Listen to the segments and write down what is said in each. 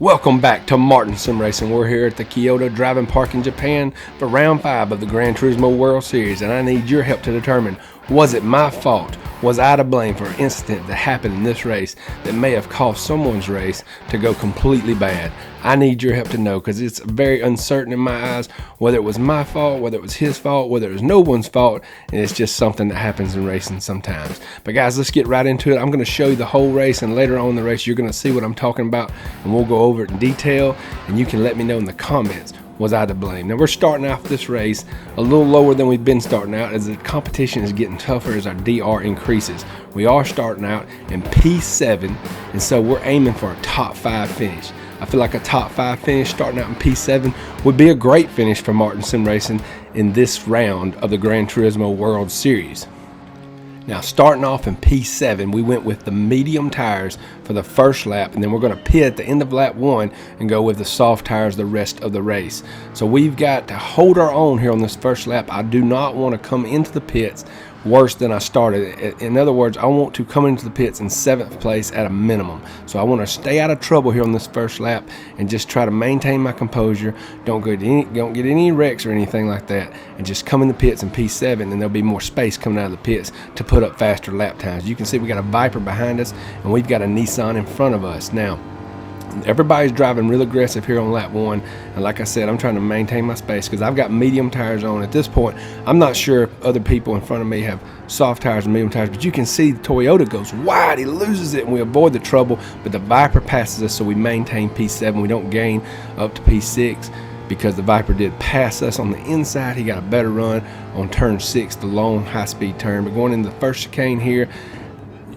Welcome back to Martin Sim Racing. We're here at the Kyoto Driving Park in Japan for round 5 of the Gran Turismo World Series, and I need your help to determine, was it my fault? Was I to blame for an incident that happened in this race that may have caused someone's race to go completely bad? I need your help to know, because it's very uncertain in my eyes whether it was my fault, whether it was his fault, whether it was no one's fault, and it's just something that happens in racing sometimes. But guys, let's get right into it. I'm going to show you the whole race, and later on in the race you're going to see what I'm talking about, and we'll go over it in detail, and you can let me know in the comments, was I to blame? Now we're starting off this race a little lower than we've been starting out, as the competition is getting tougher as our DR increases. We are starting out in P7, and so we're aiming for a top 5 finish. I feel like a top 5 finish starting out in P7 would be a great finish for Martin Sim Racing in this round of the Gran Turismo World Series. Now, starting off in P7, we went with the medium tires for the first lap, and then we're going to pit at the end of lap 1 and go with the soft tires the rest of the race. So we've got to hold our own here on this first lap. I do not want to come into the pits worse than I started. In other words, I want to come into the pits in 7th place at a minimum. So I want to stay out of trouble here on this first lap and just try to maintain my composure. Don't get any wrecks or anything like that, and just come in the pits in P7, and there'll be more space coming out of the pits to put up faster lap times. You can see we got a Viper behind us, and we've got a Nissan in front of us. Now, everybody's driving real aggressive here on lap 1, and like I said, I'm trying to maintain my space because I've got medium tires on. At this point, I'm not sure if other people in front of me have soft tires and medium tires, but you can see the Toyota goes wide, he loses it, and we avoid the trouble, but the Viper passes us, so we maintain P7. We don't gain up to P6 because the Viper did pass us on the inside. He got a better run on turn 6, the long high-speed turn. But going into the first chicane here,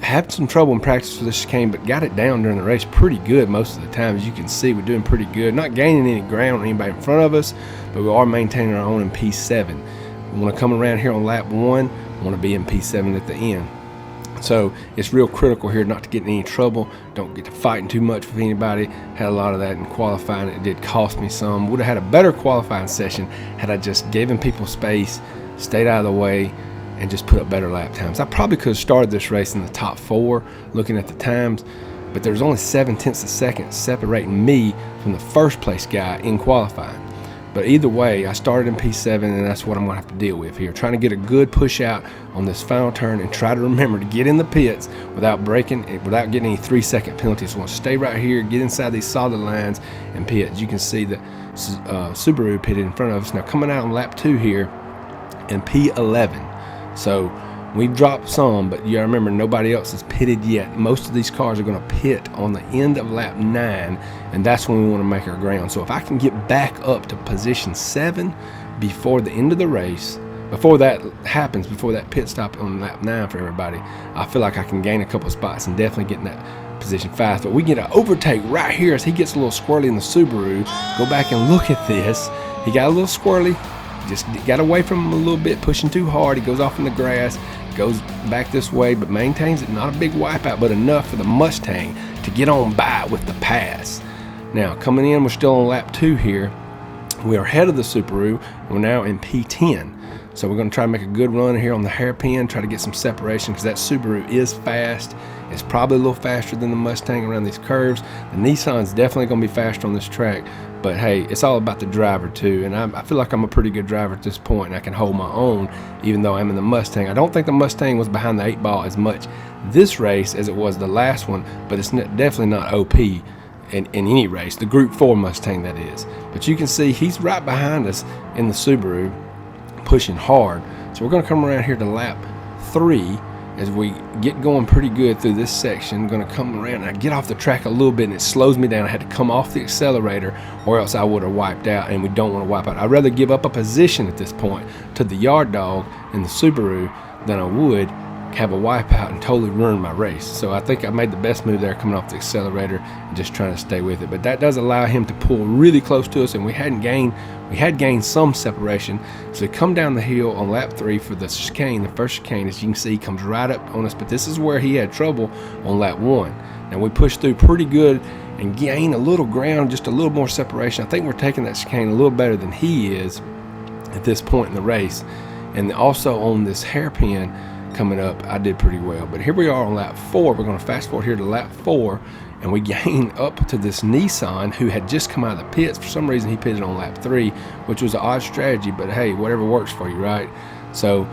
had some trouble in practice for this chicane, but got it down during the race pretty good most of the time. As you can see, we're doing pretty good, not gaining any ground on anybody in front of us, but we are maintaining our own in P7. We want to come around here on lap 1, we want to be in P7 at the end. So it's real critical here not to get in any trouble, don't get to fighting too much with anybody. Had a lot of that in qualifying. It did cost me some. Would have had a better qualifying session had I just given people space, stayed out of the way, and just put up better lap times. I probably could have started this race in the top 4 looking at the times, but there's only 7/10 of a second separating me from the first place guy in qualifying. But either way, I started in P7, and that's what I'm going to have to deal with here. Trying to get a good push out on this final turn and try to remember to get in the pits without breaking, without getting any 3-second penalties. So I want to stay right here, get inside these solid lines, and pit. As you can see, the Subaru pitted in front of us. Now coming out on lap 2 here in P11. So we've dropped some, but you gotta remember, nobody else has pitted yet. Most of these cars are going to pit on the end of lap 9, and that's when we want to make our ground. So if I can get back up to position 7 before the end of the race, before that happens, before that pit stop on lap 9 for everybody, I feel like I can gain a couple spots and definitely get in that position fast. But we get an overtake right here as he gets a little squirrely in the Subaru. Go back and look at this. He got a little squirrely. Just got away from him a little bit, pushing too hard. He goes off in the grass, goes back this way, but maintains it. Not a big wipeout, but enough for the Mustang to get on by with the pass. Now, coming in, we're still on lap 2 here. We are ahead of the Subaru. We're now in P10. So we're going to try to make a good run here on the hairpin, try to get some separation, because that Subaru is fast. It's probably a little faster than the Mustang around these curves. The Nissan's definitely going to be faster on this track. But hey, it's all about the driver too, and I feel like I'm a pretty good driver at this point, and I can hold my own even though I'm in the Mustang. I don't think the Mustang was behind the 8 ball as much this race as it was the last one, but it's definitely not OP in any race, the Group 4 Mustang that is. But you can see he's right behind us in the Subaru, pushing hard. So we're going to come around here to lap 3 as we get going pretty good through this section. Going to come around, and I get off the track a little bit, and it slows me down. I had to come off the accelerator, or else I would have wiped out, and we don't want to wipe out. I'd rather give up a position at this point to the yard dog in the Subaru than I would have a wipeout and totally ruin my race. So I think I made the best move there, coming off the accelerator and just trying to stay with it. But that does allow him to pull really close to us, and we had gained some separation. So we come down the hill on lap 3 for the chicane, the first chicane. As you can see, he comes right up on us, but this is where he had trouble on lap 1. And we pushed through pretty good and gain a little ground, just a little more separation. I think we're taking that chicane a little better than he is at this point in the race. And also on this hairpin coming up, I did pretty well. But here we are on lap 4. We're going to fast forward here to lap 4, and we gain up to this Nissan who had just come out of the pits. For some reason, he pitted on lap 3, which was an odd strategy, but hey, whatever works for you, right? So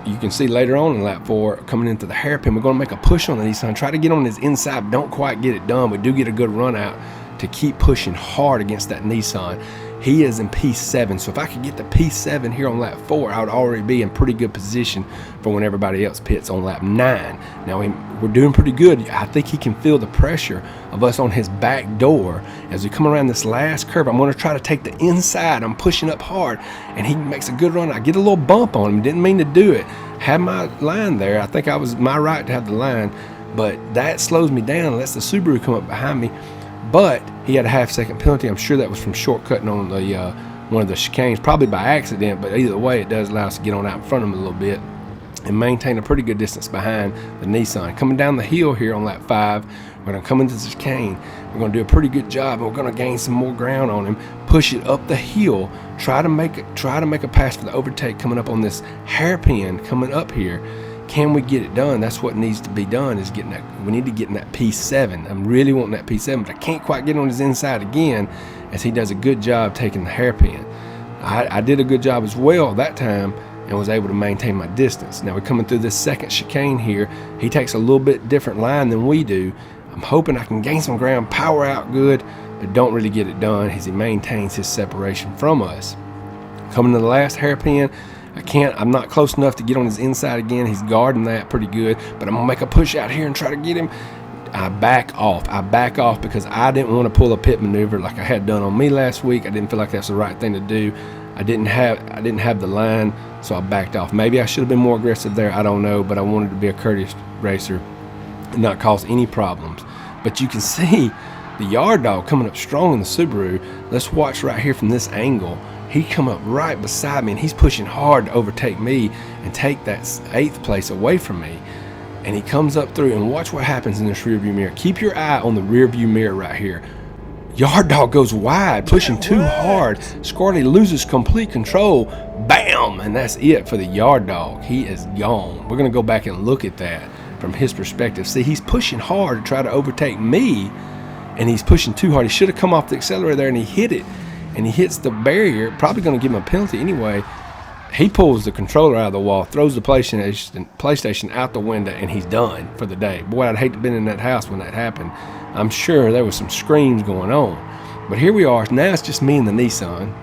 you can see later on in lap 4, coming into the hairpin, we're going to make a push on the Nissan, try to get on his inside, but don't quite get it done. We do get a good run out to keep pushing hard against that Nissan. He is in P7, so if I could get the P7 here on lap 4, I would already be in pretty good position for when everybody else pits on lap 9. Now we're doing pretty good. I think he can feel the pressure of us on his back door. As we come around this last curve, I'm going to try to take the inside. I'm pushing up hard, and he makes a good run. I get a little bump on him. Didn't mean to do it. Had my line there. I think I was my right to have the line, but that slows me down and lets the Subaru come up behind me. But he had a half-second penalty. I'm sure that was from shortcutting on the one of the chicanes, probably by accident, but either way, it does allow us to get on out in front of him a little bit and maintain a pretty good distance behind the Nissan. Coming down the hill here on lap 5, we're going to come into the chicane. We're going to do a pretty good job, and we're going to gain some more ground on him, push it up the hill, try to make a pass for the overtake coming up on this hairpin coming up here. Can we get it done? That's what needs to be done, is getting that. We need to get in that P7. I'm really wanting that P7, but I can't quite get on his inside again, as he does a good job taking the hairpin. I did a good job as well that time and was able to maintain my distance. Now we're coming through this second chicane here. He takes a little bit different line than we do. I'm hoping I can gain some ground, power out good, but don't really get it done as he maintains his separation from us. Coming to the last hairpin, I'm not close enough to get on his inside again. He's guarding that pretty good, but I'm gonna make a push out here and try to get him. I back off because I didn't want to pull a pit maneuver like I had done on me last week. I didn't feel like that's the right thing to do. I didn't have the line, so I backed off. Maybe I should have been more aggressive there, I don't know, but I wanted to be a courteous racer and not cause any problems. But you can see the yard dog coming up strong in the Subaru. Let's watch right here from this angle. He come up right beside me, and he's pushing hard to overtake me and take that 8th place away from me. And he comes up through, and watch what happens in this rear view mirror. Keep your eye on the rear view mirror right here. Yard dog goes wide, pushing too hard. Scarlett loses complete control. Bam! And that's it for the yard dog. He is gone. We're going to go back and look at that from his perspective. See, he's pushing hard to try to overtake me, and he's pushing too hard. He should have come off the accelerator there, and he hit it. And he hits the barrier, probably going to give him a penalty anyway. He pulls the controller out of the wall, throws the PlayStation out the window, and he's done for the day. Boy, I'd hate to have been in that house when that happened. I'm sure there was some screams going on. But here we are. Now it's just me and the Nissan,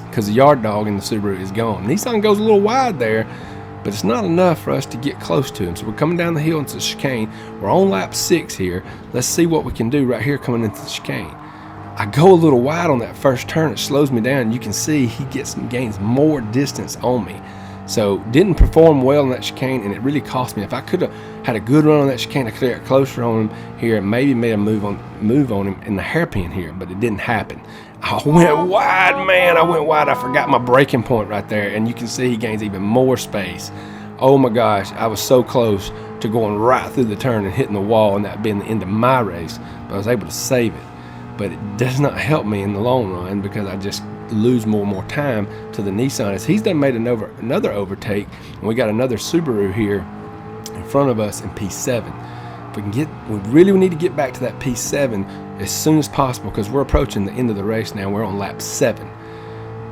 because the yard dog in the Subaru is gone. Nissan goes a little wide there, but it's not enough for us to get close to him. So we're coming down the hill into the chicane. We're on lap 6 here. Let's see what we can do right here coming into the chicane. I go a little wide on that first turn. It slows me down. You can see he gains more distance on me. So didn't perform well in that chicane, and it really cost me. If I could have had a good run on that chicane, I could have got closer on him here and maybe made a move on him in the hairpin here, but it didn't happen. I went wide, man. I went wide. I forgot my braking point right there, and you can see he gains even more space. Oh my gosh, I was so close to going right through the turn and hitting the wall, and that being the end of my race, but I was able to save it. But it does not help me in the long run, because I just lose more and more time to the Nissan, as he's done made another overtake, and we got another Subaru here in front of us in P7. We really need to get back to that P7 as soon as possible, because we're approaching the end of the race now. We're on lap 7.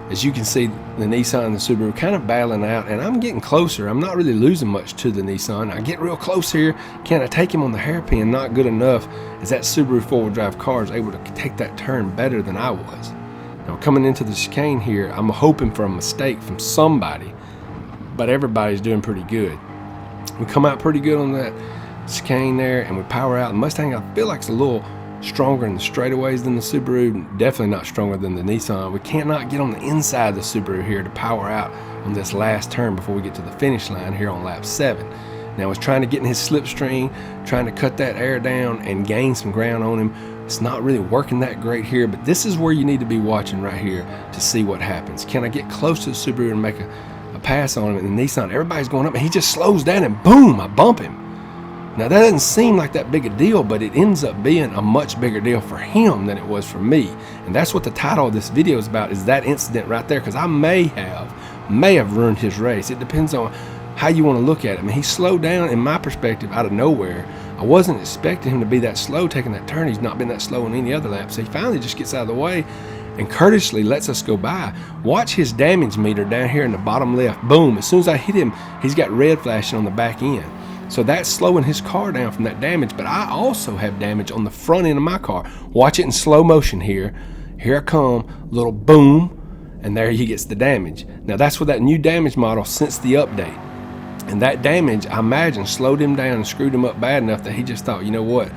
As you can see, the Nissan and the Subaru kind of battling out, and I'm getting closer. I'm not really losing much to the Nissan. I get real close here. Can I take him on the hairpin? Not good enough, as that Subaru four-wheel drive car is able to take that turn better than I was. Now coming into the chicane here, I'm hoping for a mistake from somebody, but everybody's doing pretty good. We come out pretty good on that chicane there, and we power out. The Mustang, I feel like it's a little stronger in the straightaways than the Subaru, definitely not stronger than the Nissan. We cannot get on the inside of the Subaru here to power out on this last turn before we get to the finish line here on lap 7. Now I was trying to get in his slipstream, trying to cut that air down and gain some ground on him. It's not really working that great here, but this is where you need to be watching right here to see what happens. Can I get close to the Subaru and make a pass on him? And the Nissan, everybody's going up, and he just slows down, and boom, I bump him. Now that doesn't seem like that big a deal, but it ends up being a much bigger deal for him than it was for me. And that's what the title of this video is about, is that incident right there, because I may have ruined his race. It depends on how you want to look at it. I mean, he slowed down, in my perspective, out of nowhere. I wasn't expecting him to be that slow taking that turn. He's not been that slow in any other lap. So he finally just gets out of the way and courteously lets us go by. Watch his damage meter down here in the bottom left. Boom. As soon as I hit him, he's got red flashing on the back end. So that's slowing his car down from that damage. But I also have damage on the front end of my car. Watch it in slow motion here. Here I come. Little boom. And there he gets the damage. Now that's with that new damage model since the update. And that damage, I imagine, slowed him down and screwed him up bad enough that he just thought, you know what?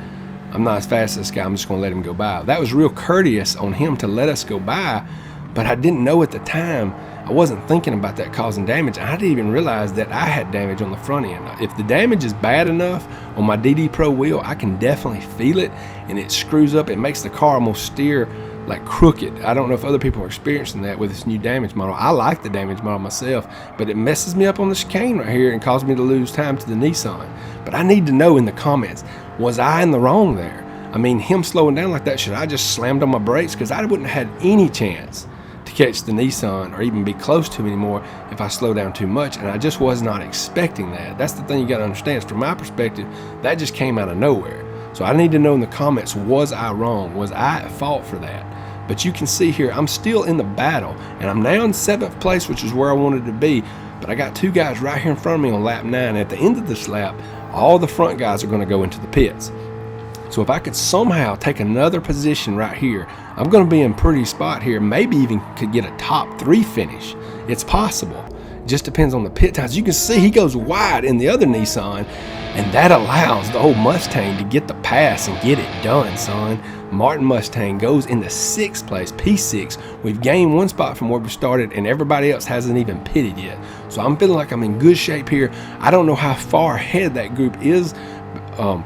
I'm not as fast as this guy. I'm just going to let him go by. That was real courteous on him to let us go by, but I didn't know at the time. I wasn't thinking about that causing damage. I didn't even realize that I had damage on the front end. If the damage is bad enough on my DD Pro wheel, I can definitely feel it, and it screws up. It makes the car almost steer like crooked. I don't know if other people are experiencing that with this new damage model. I like the damage model myself, but it messes me up on the chicane right here and causes me to lose time to the Nissan. But I need to know in the comments, was I in the wrong there? I mean, him slowing down like that, should I just slammed on my brakes? Because I wouldn't have had any chance to catch the Nissan or even be close to him anymore if I slow down too much, and I just was not expecting that. That's the thing you got to understand. From my perspective, that just came out of nowhere. So I need to know in the comments, was I wrong? Was I at fault for that? But you can see here, I'm still in the battle, and I'm now in 7th place, which is where I wanted to be. But I got 2 guys right here in front of me on lap 9. At the end of this lap, all the front guys are going to go into the pits. So if I could somehow take another position right here, I'm going to be in a pretty spot here. Maybe even could get a top 3 finish. It's possible. It just depends on the pit times. You can see he goes wide in the other Nissan, and that allows the old Mustang to get the pass and get it done, son. Martin Mustang goes in the 6th place, P6. We've gained 1 spot from where we started, and everybody else hasn't even pitted yet. So I'm feeling like I'm in good shape here. I don't know how far ahead that group is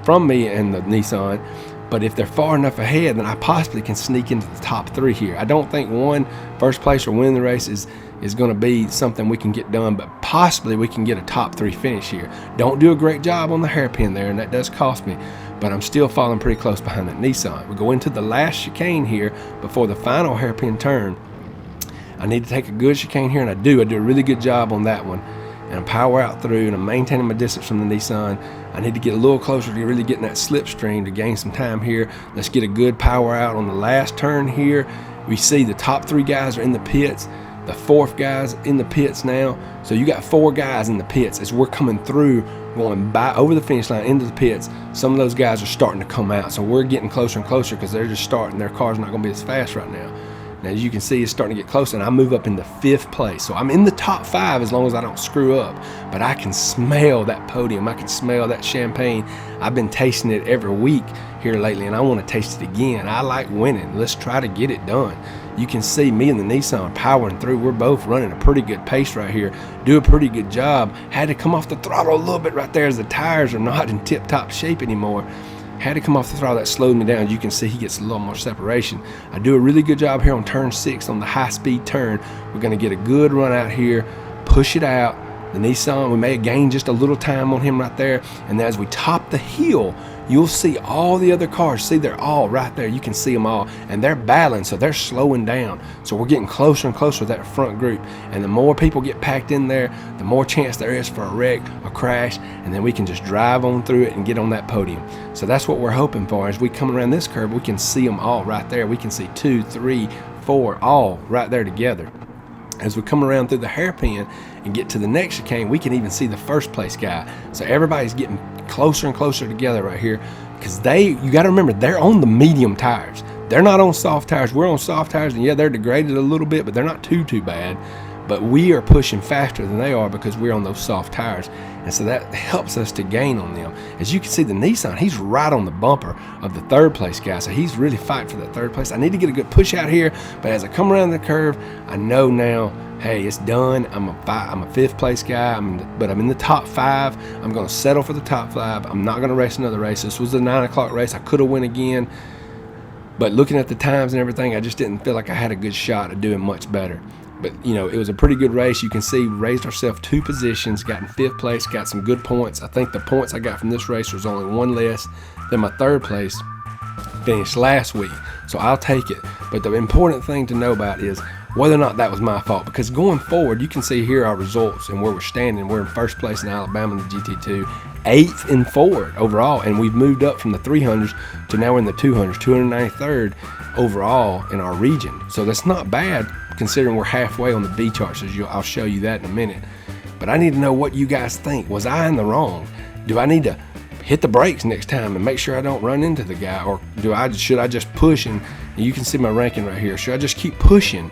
from me and the Nissan, but if they're far enough ahead, then I possibly can sneak into the top 3 here. I don't think first place or winning the race is going to be something we can get done, but possibly we can get a top 3 finish here. Don't do a great job on the hairpin there, and that does cost me, but I'm still falling pretty close behind that Nissan. We go into the last chicane here before the final hairpin turn. I need to take a good chicane here, and I do a really good job on that one. And I power out through, and I'm maintaining my distance from the Nissan. I need to get a little closer to really getting that slipstream to gain some time here. Let's get a good power out on the last turn here. We see the top 3 guys are in the pits. The 4th guy's in the pits now. So you got 4 guys in the pits as we're coming through, going by over the finish line into the pits. Some of those guys are starting to come out. So we're getting closer and closer because they're just starting. Their car's not going to be as fast right now. And as you can see, it's starting to get close, and I move up into 5th place. So I'm in the top 5 as long as I don't screw up. But I can smell that podium. I can smell that champagne. I've been tasting it every week here lately, and I want to taste it again. I like winning. Let's try to get it done. You can see me and the Nissan powering through. We're both running a pretty good pace right here. Do a pretty good job. Had to come off the throttle a little bit right there as the tires are not in tip-top shape anymore. Had to come off the throttle. That slowed me down. You can see he gets a little more separation. I do a really good job here on turn 6 on the high-speed turn. We're going to get a good run out here, push it out. The Nissan, we may have gained just a little time on him right there. And as we top the hill, you'll see all the other cars. See, they're all right there. You can see them all. And they're battling, so they're slowing down. So we're getting closer and closer to that front group. And the more people get packed in there, the more chance there is for a wreck, a crash, and then we can just drive on through it and get on that podium. So that's what we're hoping for. As we come around this curve, we can see them all right there. We can see 2, 3, 4, all right there together. As we come around through the hairpin and get to the next chicane, we can even see the 1st place guy. So everybody's getting closer and closer together right here, because you got to remember, they're on the medium tires. They're not on soft tires. We're on soft tires, and yeah, they're degraded a little bit, but they're not too bad. But we are pushing faster than they are because we're on those soft tires, and so that helps us to gain on them. As you can see, the Nissan, he's right on the bumper of the 3rd place guy, so he's really fighting for that 3rd place. I need to get a good push out here, but as I come around the curve, I know now, hey, it's done. I'm a 5th place guy, but I'm in the top 5. I'm going to settle for the top 5. I'm not going to race another race. This was a 9 o'clock race. I could have won again, but looking at the times and everything, I just didn't feel like I had a good shot at doing much better. But, you know, it was a pretty good race. You can see, raised ourselves 2 positions, got in 5th place, got some good points. I think the points I got from this race was only 1 less than my 3rd place. finished last week, so I'll take it. But the important thing to know about is whether or not that was my fault, because going forward, you can see here our results and where we're standing. We're in first place in Alabama in the GT2, 8th in Ford overall, and we've moved up from the 300s to now we're in the 200s, 293rd overall in our region. So that's not bad considering we're halfway on the B chart, so I'll show you that in a minute. But I need to know what you guys think. Was I in the wrong? Do I need to hit the brakes next time and make sure I don't run into the guy, or should I just push? And you can see my ranking right here. Should I just keep pushing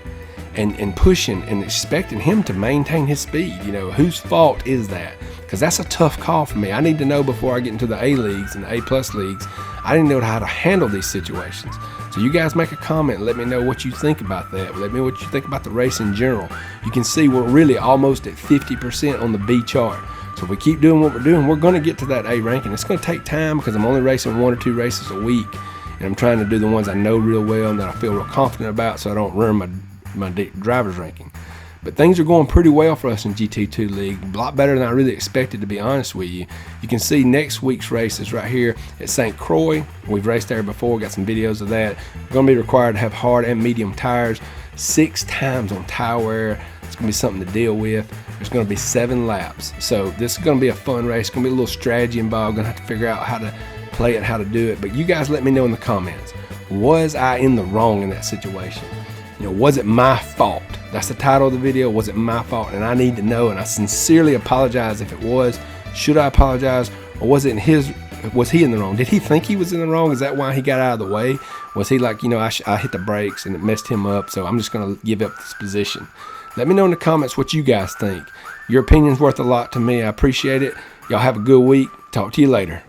and pushing and expecting him to maintain his speed? You know, whose fault is that? Because that's a tough call for me. I need to know before I get into the A leagues and the A plus leagues. I didn't know how to handle these situations. So you guys make a comment and let me know what you think about that. Let me know what you think about the race in general. You can see we're really almost at 50% on the B chart. So if we keep doing what we're doing, we're going to get to that A ranking. It's going to take time because I'm only racing 1 or 2 races a week, and I'm trying to do the ones I know real well and that I feel real confident about, so I don't ruin my driver's ranking. But things are going pretty well for us in GT2 League, a lot better than I really expected, to be honest with you. You can see next week's races right here at St. Croix. We've raced there before, got some videos of that. We're going to be required to have hard and medium tires 6 times on tire wear. It's going to be something to deal with. There's going to be 7 laps. So this is going to be a fun race. It's going to be a little strategy involved. Going to have to figure out how to play it, how to do it. But you guys let me know in the comments. Was I in the wrong in that situation? You know, was it my fault? That's the title of the video. Was it my fault? And I need to know, and I sincerely apologize if it was. Should I apologize? Or was he in the wrong? Did he think he was in the wrong? Is that why he got out of the way? Was he like, you know, I hit the brakes and it messed him up, so I'm just going to give up this position? Let me know in the comments what you guys think. Your opinion's worth a lot to me. I appreciate it. Y'all have a good week. Talk to you later.